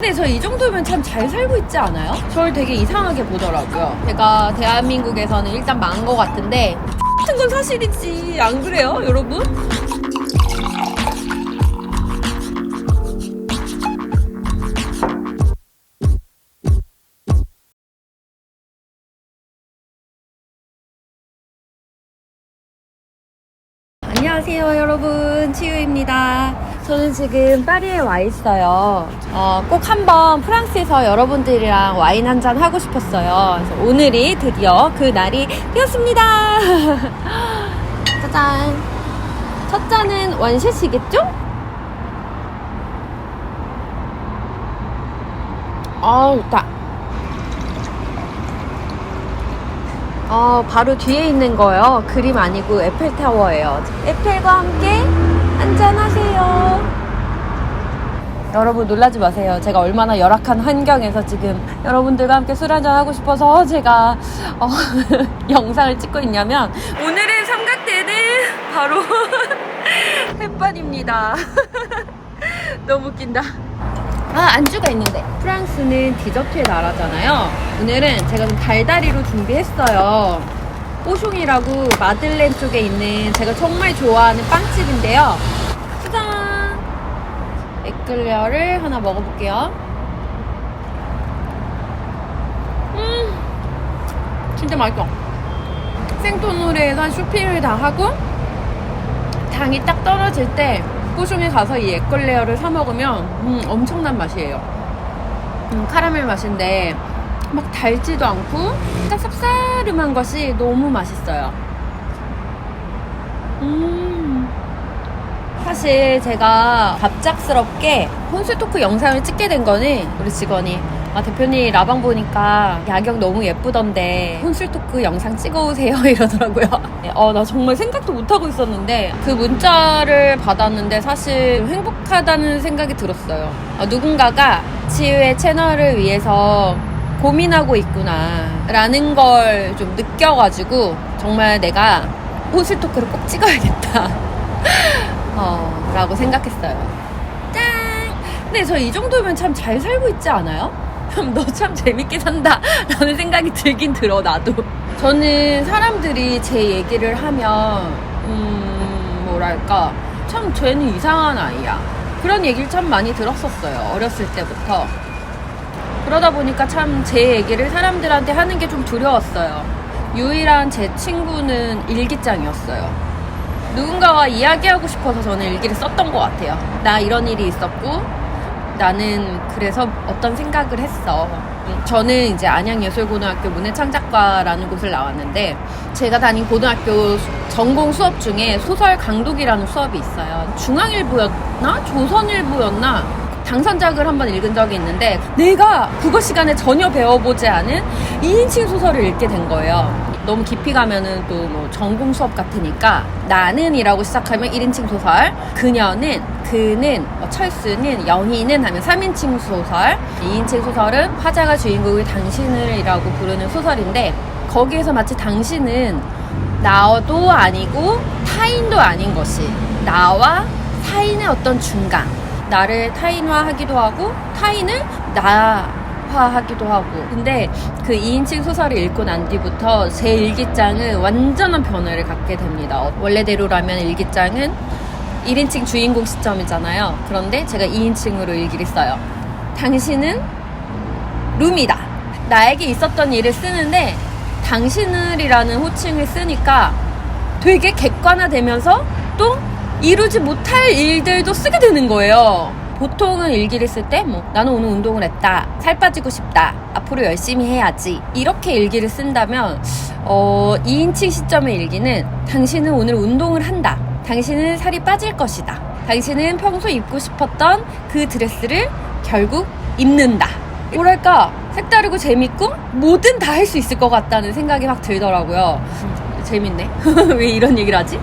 근데 저 이 정도면 참 잘 살고 있지 않아요? 저를 되게 이상하게 보더라고요. 제가 대한민국에서는 일단 망한 것 같은데 같은 건 사실이지, 안 그래요, 여러분? 안녕하세요, 여러분. 치유입니다. 저는 지금 파리에 와 있어요. 꼭 한번 프랑스에서 여러분들이랑 와인 한잔 하고 싶었어요. 그래서 오늘이 드디어 그 날이 되었습니다. 짜잔. 첫 잔은 원샷이겠죠? 좋다. 바로 뒤에 있는 거요. 그림 아니고 에펠타워예요. 에펠과 함께 한잔하세요. 여러분 놀라지 마세요. 제가 얼마나 열악한 환경에서 지금 여러분들과 함께 술 한잔 하고 싶어서 제가 영상을 찍고 있냐면, 오늘의 삼각대는 바로 햇반입니다. 너무 웃긴다. 안주가 있는데, 프랑스는 디저트의 나라잖아요. 오늘은 제가 좀 달달이로 준비했어요. 뽀숑이라고 마들렌 쪽에 있는 제가 정말 좋아하는 빵집인데요. 짜잔! 에클레어를 하나 먹어볼게요. 진짜 맛있어. 생토노르에서 한 쇼핑을 다 하고 당이 딱 떨어질 때 뽀숑에 가서 이 에클레어를 사 먹으면 엄청난 맛이에요. 카라멜 맛인데 막 달지도 않고 딱 쌉싸름한 것이 너무 맛있어요. 사실 제가 갑작스럽게 혼술토크 영상을 찍게 된 거는 우리 직원이 대표님 라방 보니까 야경 너무 예쁘던데 혼술토크 영상 찍어오세요 이러더라고요. 나 정말 생각도 못하고 있었는데 그 문자를 받았는데 사실 행복하다는 생각이 들었어요. 누군가가 치유의 채널을 위해서 고민하고 있구나 라는 걸 좀 느껴가지고 정말 내가 혼술토크를 꼭 찍어야겠다 라고 생각했어요. 짠! 근데 저 이 정도면 참 잘 살고 있지 않아요? 너 참 재밌게 산다 라는 생각이 들긴 들어. 나도 저는 사람들이 제 얘기를 하면 뭐랄까, 참 쟤는 이상한 아이야, 그런 얘기를 참 많이 들었었어요, 어렸을 때부터. 그러다 보니까 참 제 얘기를 사람들한테 하는 게 좀 두려웠어요. 유일한 제 친구는 일기장이었어요. 누군가와 이야기하고 싶어서 저는 일기를 썼던 것 같아요. 나 이런 일이 있었고 나는 그래서 어떤 생각을 했어. 저는 이제 안양예술고등학교 문해창작과라는 곳을 나왔는데, 제가 다닌 고등학교 전공 수업 중에 소설 강독이라는 수업이 있어요. 중앙일보였나? 조선일보였나? 당선작을 한번 읽은 적이 있는데, 내가 국어 시간에 전혀 배워보지 않은 2인칭 소설을 읽게 된 거예요. 너무 깊이 가면은 또 뭐 전공 수업 같으니까, 나는 이라고 시작하면 1인칭 소설, 그녀는, 그는, 철수는, 영희는 하면 3인칭 소설, 2인칭 소설은 화자가 주인공의 당신을 이라고 부르는 소설인데, 거기에서 마치 당신은 나도 아니고 타인도 아닌 것이, 나와 타인의 어떤 중간, 나를 타인화하기도 하고 타인을 나화하기도 하고. 근데 그 2인칭 소설을 읽고 난 뒤부터 제 일기장은 완전한 변화를 갖게 됩니다. 원래대로라면 일기장은 1인칭 주인공 시점이잖아요. 그런데 제가 2인칭으로 일기를 써요. 당신은 루미다. 나에게 있었던 일을 쓰는데 당신을이라는 호칭을 쓰니까 되게 객관화되면서 또 이루지 못할 일들도 쓰게 되는 거예요. 보통은 일기를 쓸 때 나는 오늘 운동을 했다, 살 빠지고 싶다, 앞으로 열심히 해야지, 이렇게 일기를 쓴다면 2인칭 시점의 일기는 당신은 오늘 운동을 한다, 당신은 살이 빠질 것이다, 당신은 평소 입고 싶었던 그 드레스를 결국 입는다. 뭐랄까, 색다르고 재밌고 뭐든 다 할 수 있을 것 같다는 생각이 막 들더라고요. 재밌네. 왜 이런 얘기를 하지?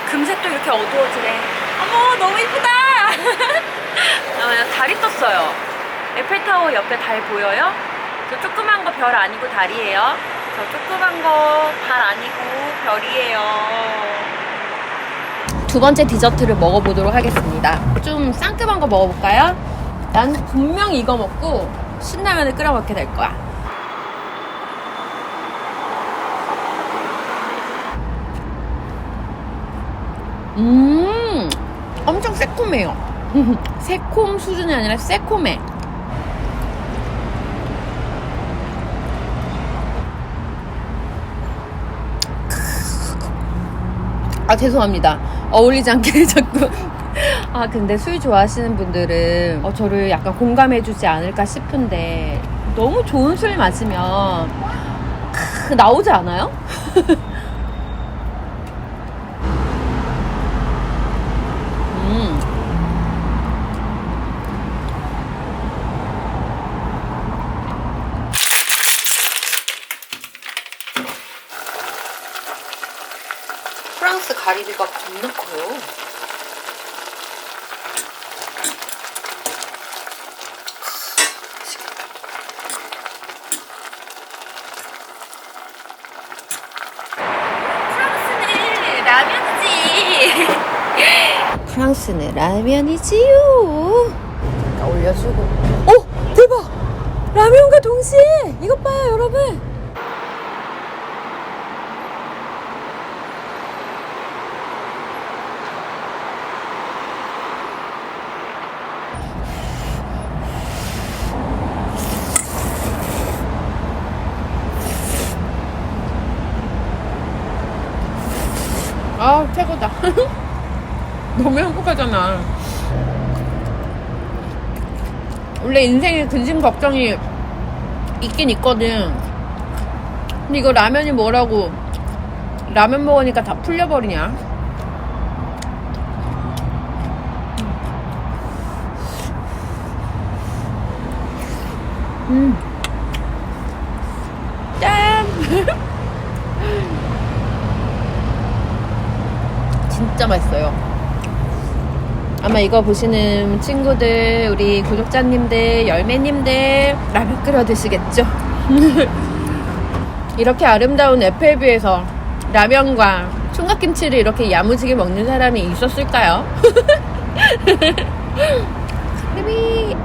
금세 또 이렇게 어두워지네. 어머, 너무 이쁘다. 달이 떴어요. 에펠타워 옆에 달 보여요? 저 조그만 거 별 아니고 달이에요. 저 조그만 거 달 아니고 별이에요. 두 번째 디저트를 먹어보도록 하겠습니다. 좀 상큼한 거 먹어볼까요? 난 분명히 이거 먹고 신라면을 끓여 먹게 될 거야. 엄청 새콤해요. 새콤 수준이 아니라 새콤해. 아, 죄송합니다. 어울리지 않게 자꾸. 아, 근데 술 좋아하시는 분들은 저를 약간 공감해주지 않을까 싶은데, 너무 좋은 술 마시면 나오지 않아요? 프랑스 가리비가 겁나 커요. 프랑스는 라면이지. 프랑스는 라면이지요. 올려주고. 대박! 라면과 동시에 이것 봐요, 여러분. 아, 최고다. 너무 행복하잖아. 원래 인생에 근심 걱정이 있긴 있거든. 근데 이거 라면이 뭐라고 라면 먹으니까 다 풀려버리냐. 짠. 진짜 맛있어요. 아마 이거 보시는 친구들, 우리 구독자님들, 열매님들 라면 끓여 드시겠죠? 이렇게 아름다운 에펠뷰에서 라면과 총각김치를 이렇게 야무지게 먹는 사람이 있었을까요? 베비.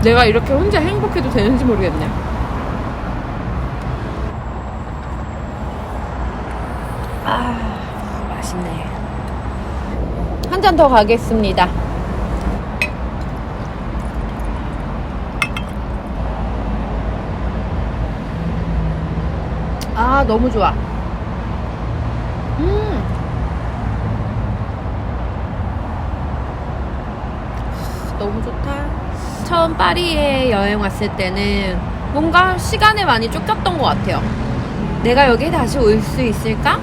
내가 이렇게 혼자 행복해도 되는지 모르겠네. 아, 맛있네. 한 잔 더 가겠습니다. 아, 너무 좋아. 너무 좋다. 처음 파리에 여행 왔을 때는 뭔가 시간에 많이 쫓겼던 것 같아요. 내가 여기에 다시 올 수 있을까?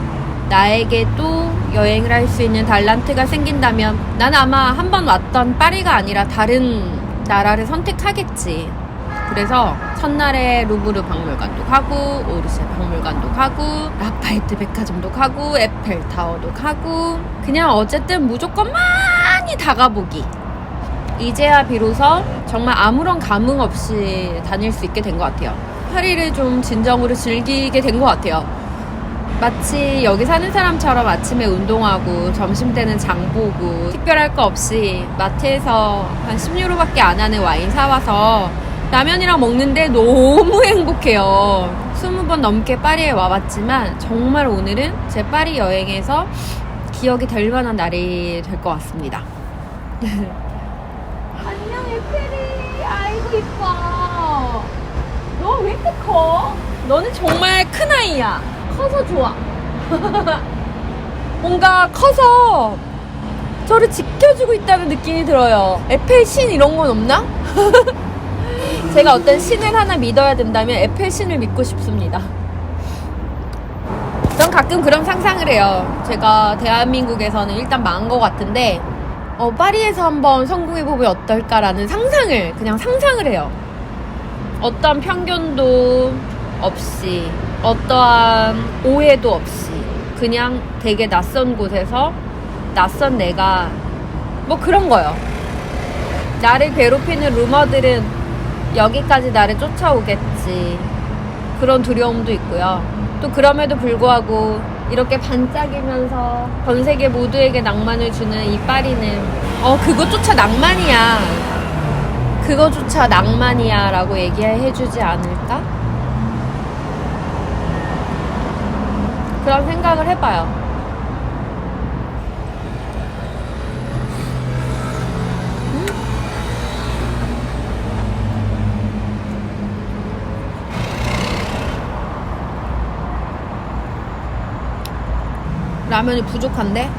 나에게도 여행을 할 수 있는 달란트가 생긴다면 난 아마 한 번 왔던 파리가 아니라 다른 나라를 선택하겠지. 그래서 첫날에 루브르 박물관도 가고, 오르세 박물관도 가고, 라파에트 백화점도 가고, 에펠타워도 가고, 그냥 어쨌든 무조건 많이 다 가보기. 이제야 비로소 정말 아무런 감흥 없이 다닐 수 있게 된 것 같아요. 파리를 좀 진정으로 즐기게 된 것 같아요. 마치 여기 사는 사람처럼 아침에 운동하고 점심때는 장 보고 특별할 거 없이 마트에서 한 10유로밖에 안 하는 와인 사와서 라면이랑 먹는데 너무 행복해요. 20번 넘게 파리에 와봤지만 정말 오늘은 제 파리 여행에서 기억이 될 만한 날이 될 것 같습니다. 안녕 에펠이. 아이고 이뻐. 너 왜 이렇게 커? 너는 정말 큰 아이야. 커서 좋아. 뭔가 커서 저를 지켜주고 있다는 느낌이 들어요. 에펠 신 이런 건 없나? 제가 어떤 신을 하나 믿어야 된다면 에펠 신을 믿고 싶습니다. 전 가끔 그런 상상을 해요. 제가 대한민국에서는 일단 망한 것 같은데 파리에서 한번 성공해보면 어떨까라는 그냥 상상을 해요. 어떤 편견도 없이 어떠한 오해도 없이 그냥 되게 낯선 곳에서 낯선 내가 뭐 그런 거요. 나를 괴롭히는 루머들은 여기까지 나를 쫓아오겠지. 그런 두려움도 있고요. 또 그럼에도 불구하고 이렇게 반짝이면서 전 세계 모두에게 낭만을 주는 이 파리는 그것조차 낭만이야. 그거조차 낭만이야 라고 얘기해주지 않을까? 그런 생각을 해봐요. 라면이 부족한데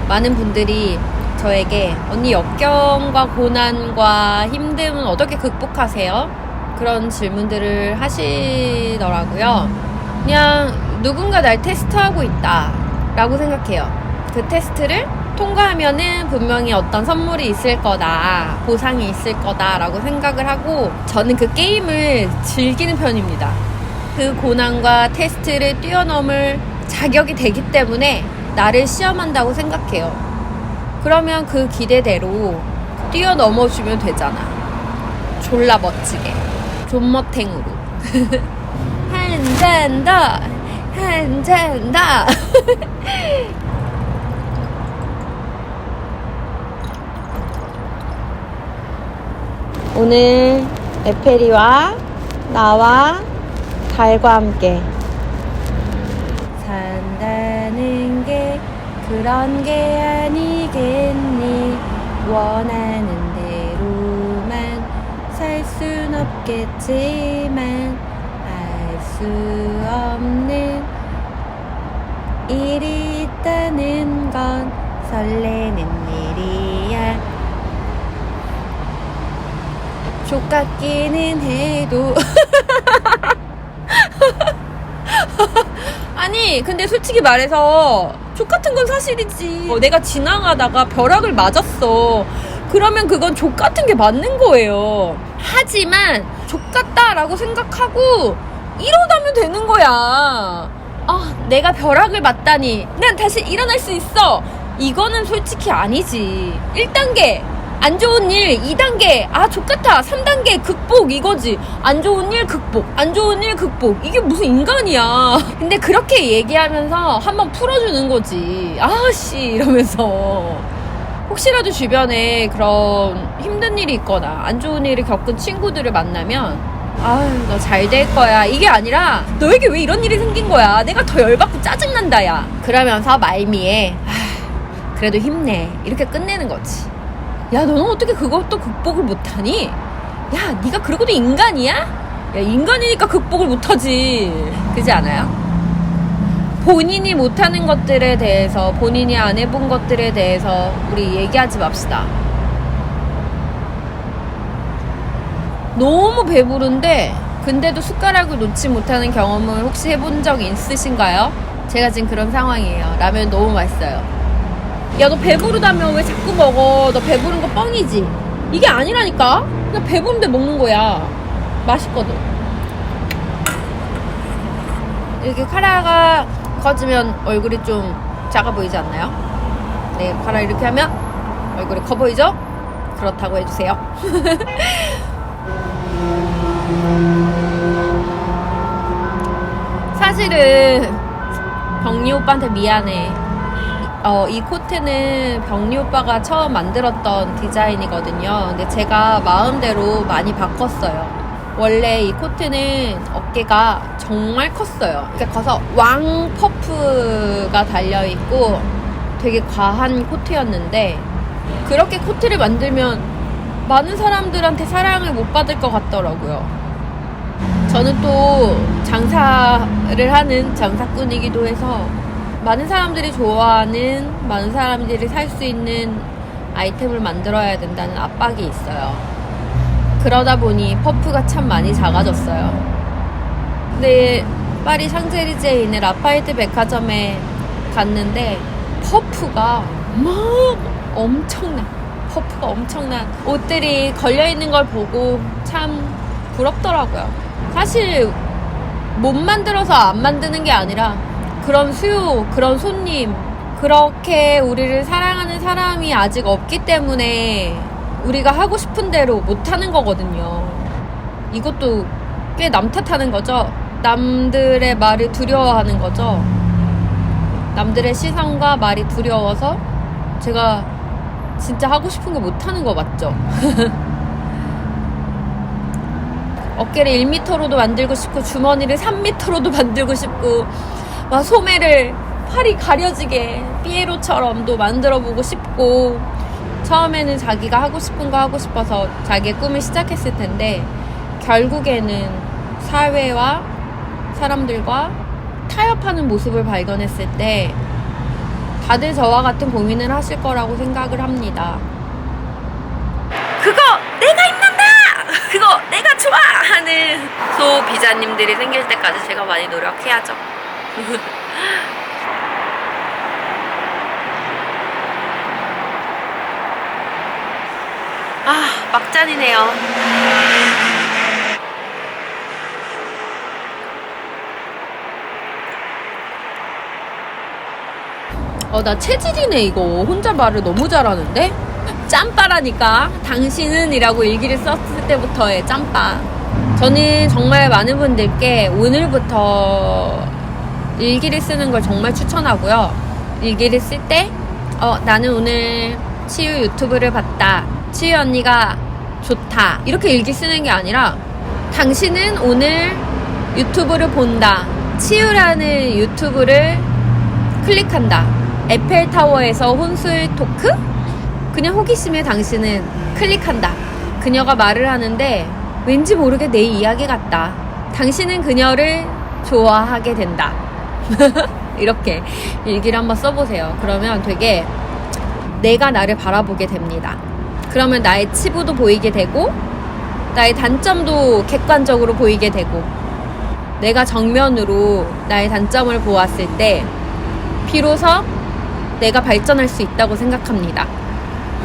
많은 분들이 저에게 언니 역경과 고난과 힘듦은 어떻게 극복하세요? 그런 질문들을 하시더라고요. 그냥 누군가 날 테스트하고 있다 라고 생각해요. 그 테스트를 통과하면은 분명히 어떤 선물이 있을 거다, 보상이 있을 거다 라고 생각을 하고 저는 그 게임을 즐기는 편입니다. 그 고난과 테스트를 뛰어넘을 자격이 되기 때문에 나를 시험한다고 생각해요. 그러면 그 기대대로 뛰어넘어주면 되잖아. 졸라 멋지게 존멋탱으로 한 잔 더, 한 잔 더. 오늘 에페리와 나와 달과 함께 산다는 게 그런 게 아니겠니. 원하는 대로만 살 순 없겠지만 알 수 없는 일이 있다는 건 설레는 일이야. 족같기는 해도 아니 근데 솔직히 말해서 족같은 건 사실이지. 내가 지나가다가 벼락을 맞았어. 그러면 그건 족같은 게 맞는 거예요. 하지만 족같다라고 생각하고 일어나면 되는 거야. 내가 벼락을 맞다니 난 다시 일어날 수 있어. 이거는 솔직히 아니지. 1단계 안 좋은 일, 2단계 족같아, 3단계 극복 이거지. 안 좋은 일 극복, 안 좋은 일 극복. 이게 무슨 인간이야. 근데 그렇게 얘기하면서 한번 풀어주는 거지. 아씨 이러면서 혹시라도 주변에 그런 힘든 일이 있거나 안 좋은 일을 겪은 친구들을 만나면 너 잘 될 거야 이게 아니라 너에게 왜 이런 일이 생긴 거야, 내가 더 열받고 짜증난다 야, 그러면서 말미에 그래도 힘내 이렇게 끝내는 거지. 야 너는 어떻게 그것도 극복을 못하니? 야 네가 그러고도 인간이야? 야 인간이니까 극복을 못하지. 그렇지 않아요? 본인이 못하는 것들에 대해서, 본인이 안 해본 것들에 대해서 우리 얘기하지 맙시다. 너무 배부른데 근데도 숟가락을 놓지 못하는 경험을 혹시 해본 적 있으신가요? 제가 지금 그런 상황이에요. 라면 너무 맛있어요. 야 너 배부르다며 왜 자꾸 먹어? 너 배부른 거 뻥이지? 이게 아니라니까? 그냥 배부른데 먹는 거야. 맛있거든. 이렇게 카라가 커지면 얼굴이 좀 작아 보이지 않나요? 네, 카라 이렇게 하면 얼굴이 커 보이죠? 그렇다고 해주세요. 사실은 병리 오빠한테 미안해. 이 코트는 병리 오빠가 처음 만들었던 디자인이거든요. 근데 제가 마음대로 많이 바꿨어요. 원래 이 코트는 어깨가 정말 컸어요. 이렇게 커서 왕 퍼프가 달려있고 되게 과한 코트였는데 그렇게 코트를 만들면 많은 사람들한테 사랑을 못 받을 것 같더라고요. 저는 또 장사를 하는 장사꾼이기도 해서 많은 사람들이 좋아하는, 많은 사람들이 살 수 있는 아이템을 만들어야 된다는 압박이 있어요. 그러다 보니 퍼프가 참 많이 작아졌어요. 근데 파리 샹젤리제에 있는 라파에트 백화점에 갔는데 퍼프가 막 엄청난, 퍼프가 엄청난 옷들이 걸려있는 걸 보고 참 부럽더라고요. 사실 못 만들어서 안 만드는 게 아니라 그런 수요, 그런 손님, 그렇게 우리를 사랑하는 사람이 아직 없기 때문에 우리가 하고 싶은 대로 못하는 거거든요. 이것도 꽤 남 탓하는 거죠. 남들의 말을 두려워하는 거죠. 남들의 시선과 말이 두려워서 제가 진짜 하고 싶은 거 못하는 거 맞죠? 어깨를 1m로도 만들고 싶고 주머니를 3m로도 만들고 싶고 막 소매를 팔이 가려지게 피에로처럼도 만들어보고 싶고 처음에는 자기가 하고 싶은 거 하고 싶어서 자기의 꿈을 시작했을 텐데 결국에는 사회와 사람들과 타협하는 모습을 발견했을 때 다들 저와 같은 고민을 하실 거라고 생각을 합니다. 그거 내가 입는다! 그거 내가 좋아! 하는 소비자님들이 생길 때까지 제가 많이 노력해야죠. 아, 막잔이네요. 나 체질이네 이거. 혼자 말을 너무 잘하는데? 짬바라니까. 당신은 이라고 일기를 썼을 때부터의 짬바. 저는 정말 많은 분들께 오늘부터 일기를 쓰는 걸 정말 추천하고요. 일기를 쓸 때 나는 오늘 치유 유튜브를 봤다. 치유 언니가 좋다. 이렇게 일기 쓰는 게 아니라 당신은 오늘 유튜브를 본다. 치유라는 유튜브를 클릭한다. 에펠타워에서 혼술 토크? 그냥 호기심에 당신은 클릭한다. 그녀가 말을 하는데 왠지 모르게 내 이야기 같다. 당신은 그녀를 좋아하게 된다. 이렇게 일기를 한번 써보세요. 그러면 되게 내가 나를 바라보게 됩니다. 그러면 나의 치부도 보이게 되고 나의 단점도 객관적으로 보이게 되고 내가 정면으로 나의 단점을 보았을 때 비로소 내가 발전할 수 있다고 생각합니다.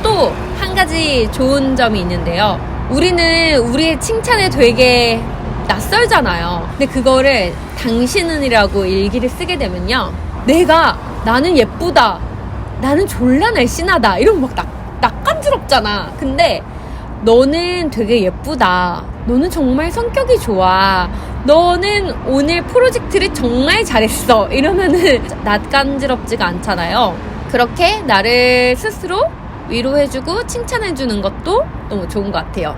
또 한 가지 좋은 점이 있는데요. 우리는 우리의 칭찬에 되게 낯설잖아요. 근데 그거를 당신은이라고 일기를 쓰게 되면요. 나는 예쁘다. 나는 졸라 날씬하다. 이러면 막 낯간지럽잖아. 근데 너는 되게 예쁘다. 너는 정말 성격이 좋아. 너는 오늘 프로젝트를 정말 잘했어. 이러면은 낯간지럽지가 않잖아요. 그렇게 나를 스스로 위로해주고 칭찬해주는 것도 너무 좋은 것 같아요.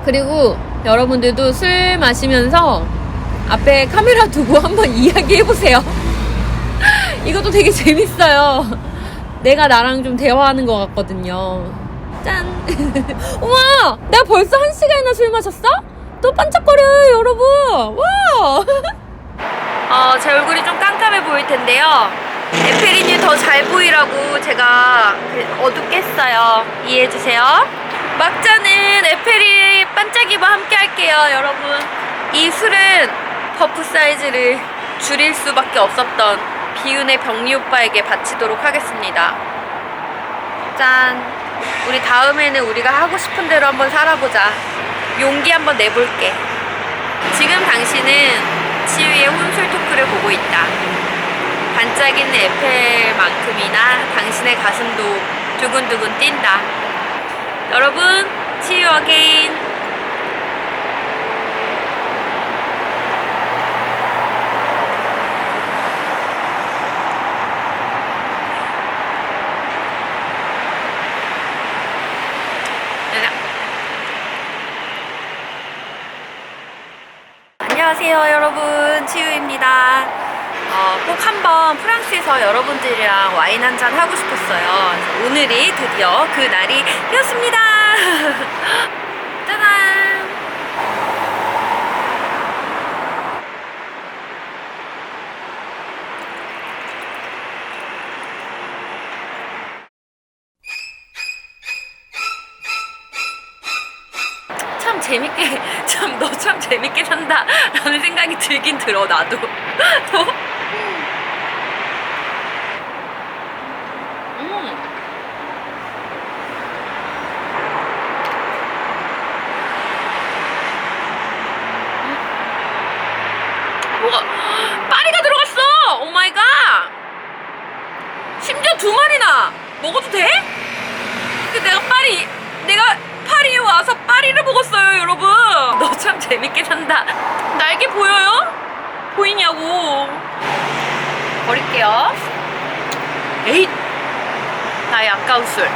그리고 여러분들도 술 마시면서 앞에 카메라 두고 한번 이야기해보세요. 이것도 되게 재밌어요. 내가 나랑 좀 대화하는 것 같거든요. 짠. 우와, 내가 벌써 1시간이나 술 마셨어? 또 반짝거려요, 여러분. 와. 제 얼굴이 좀 깜깜해 보일 텐데요. 에페리님 더 잘 보이라고 제가 어둡게 했어요. 이해해주세요. 막자는 에페리 반짝이와 함께 할게요, 여러분. 이 술은 버프 사이즈를 줄일 수밖에 없었던 비운의 병리 오빠에게 바치도록 하겠습니다. 짠. 우리 다음에는 우리가 하고 싶은 대로 한번 살아보자. 용기 한번 내볼게. 지금 당신은 치유의 혼술 토크를 보고 있다. 반짝이는 에펠만큼이나 당신의 가슴도 두근두근 뛴다. 여러분, 치유 어게인. 안녕하세요, 여러분. 치유입니다. 꼭 한번 프랑스에서 여러분들이랑 와인 한잔 하고 싶었어요. 그래서 오늘이 드디어 그 날이 되었습니다. 짜잔. 너 참 재밌게 산다 라는 생각이 들긴 들어. 나도. 뭐가 파리가 들어갔어. 오 마이 갓. 심지어 2마리나 먹어도 돼? 근데 내가 파리에 와서 파리를 먹었어요, 여러분. 너 참 재밌게 산다. 날개 보여요? 보이냐고. 버릴게요. 에잇. 나의 아까운 술.